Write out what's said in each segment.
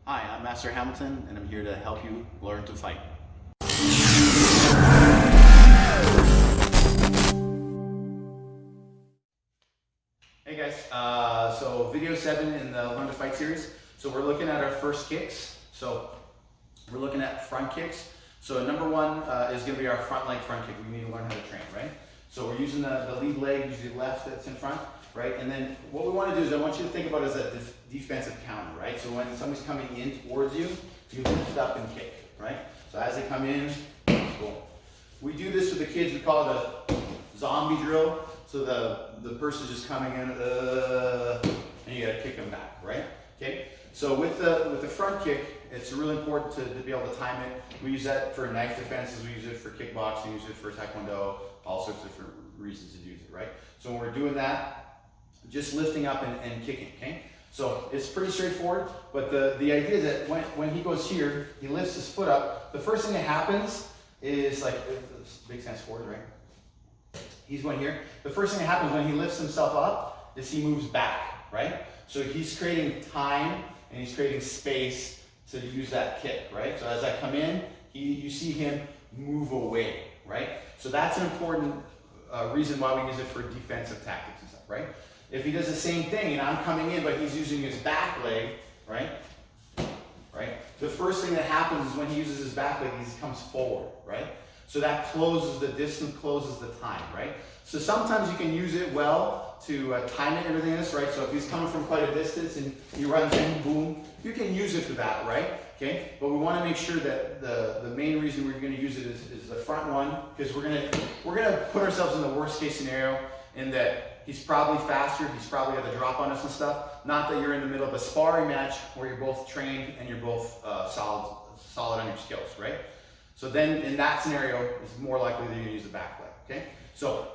Hi, I'm Master Hamilton, and I'm here to help you learn to fight. Hey guys, so video 7 in the Learn to Fight series. So we're looking at our first kicks. So we're looking at front kicks. So number 1 is going to be our front leg front kick. We need to learn how to train, right? So we're using the lead leg, usually left that's in front, right? And then what we want to do is I want you to think about it as a defensive counter, right? So when somebody's coming in towards you, you lift up and kick, right? So as they come in, boom. We do this with the kids, we call it a zombie drill. So the person's just coming in, and you gotta kick them back, right? Okay. So with the front kick, it's really important to be able to time it. We use that for knife defenses. We use it for kickboxing. We use it for taekwondo. All sorts of different reasons to use it, right? So when we're doing that, just lifting up and kicking. Okay. So it's pretty straightforward. But the idea is that when he goes here, he lifts his foot up. The first thing that happens is like big stance forward, right? He's going here. The first thing that happens when he lifts himself up is he moves back, right? So he's creating time and he's creating space to use that kick, right? So as I come in, you see him move away, right? So that's an important reason why we use it for defensive tactics and stuff, right? If he does the same thing and I'm coming in, but he's using his back leg, right? The first thing that happens is when he uses his back leg, he comes forward, right? So that closes the distance, closes the time, right? So sometimes you can use it well to time it and everything else, right? So if he's coming from quite a distance and you run in, boom, you can use it for that, right? Okay, but we want to make sure that the main reason we're going to use it is the front one, because we're gonna put ourselves in the worst case scenario in that he's probably faster, he's probably got the drop on us and stuff. Not that you're in the middle of a sparring match where you're both trained and you're both solid on your skills, right? So then in that scenario, it's more likely that you're gonna use the back leg, okay? So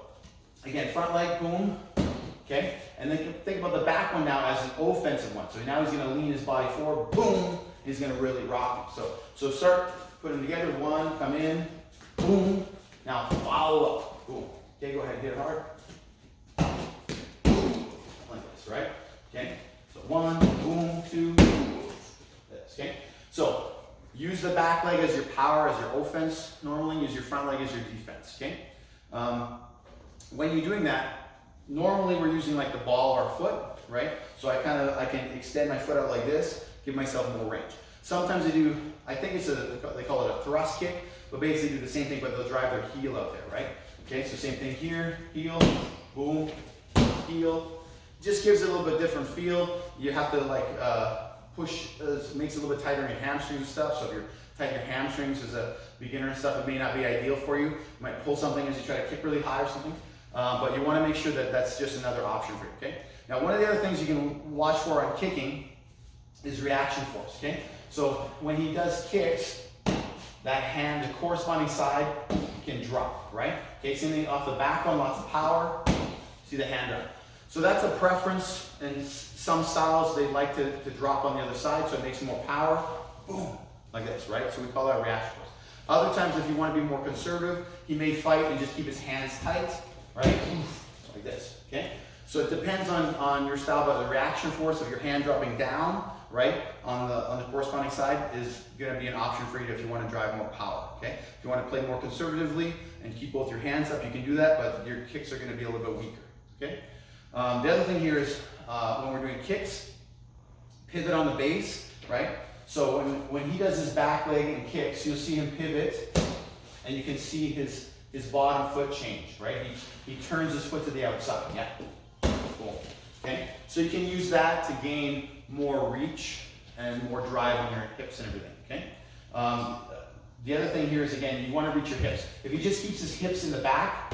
again, front leg, boom, okay? And then think about the back one now as an offensive one. So now he's gonna lean his body forward, boom, he's gonna really rock you. So start putting them together, 1, come in, boom, now follow up, boom. Okay, go ahead, hit it hard. Like this, right? Okay, so 1, boom, 2, this, okay? So use the back leg as your power, as your offense normally, use your front leg as your defense, okay? When you're doing that, normally we're using like the ball or foot, right? So I can extend my foot out like this, give myself more range. Sometimes I think they call it a thrust kick, but basically do the same thing, but they'll drive their heel out there, right? Okay, so same thing here, heel, boom, heel. Just gives it a little bit different feel. You have to like push, makes it a little bit tighter in your hamstrings and stuff. So if you're tight in your hamstrings as a beginner and stuff, it may not be ideal for you. You might pull something as you try to kick really high or something. But you want to make sure that that's just another option for you, okay? Now, one of the other things you can watch for on kicking is reaction force, okay? So when he does kicks, that hand, the corresponding side can drop, right? Okay, same thing off the back one, lots of power. See the hand drop. So that's a preference. In some styles, they like to drop on the other side, so it makes more power. Boom, like this, right? So we call that reaction force. Other times, if you want to be more conservative, he may fight and just keep his hands tight, right? Like this, okay? So it depends on your style, but the reaction force of your hand dropping down, right, on the corresponding side is going to be an option for you if you want to drive more power, okay? If you want to play more conservatively and keep both your hands up, you can do that, but your kicks are going to be a little bit weaker, okay? The other thing here is when we're doing kicks, pivot on the base, right? So when he does his back leg and kicks, you'll see him pivot, and you can see his bottom foot change, right? He turns his foot to the outside, yeah. Cool. Okay, so you can use that to gain more reach and more drive on your hips and everything, okay? The other thing here is, again, you want to reach your hips. If he just keeps his hips in the back,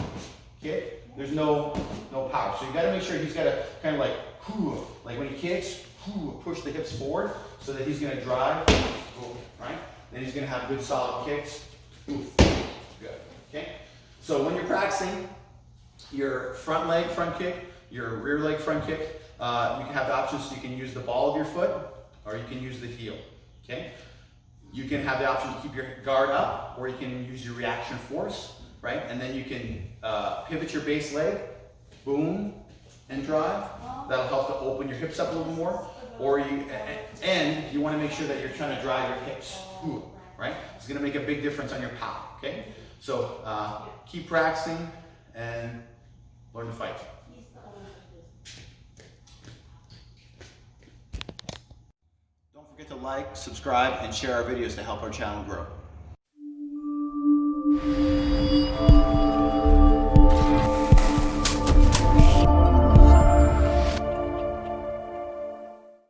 okay, there's no power. So you got to make sure he's got to kind of like when he kicks, push the hips forward so that he's going to drive, right? Then he's going to have good solid kicks. Good, okay? So when you're practicing your front leg front kick, your rear leg front kick, you can have the options. So you can use the ball of your foot or you can use the heel, okay? You can have the option to keep your guard up, or you can use your reaction force, right? And then you can pivot your base leg, boom, and drive. That'll help to open your hips up a little more. Or you want want to make sure that you're trying to drive your hips, right? It's going to make a big difference on your power, okay? So keep practicing and learn to fight. Don't forget to like, subscribe, and share our videos to help our channel grow.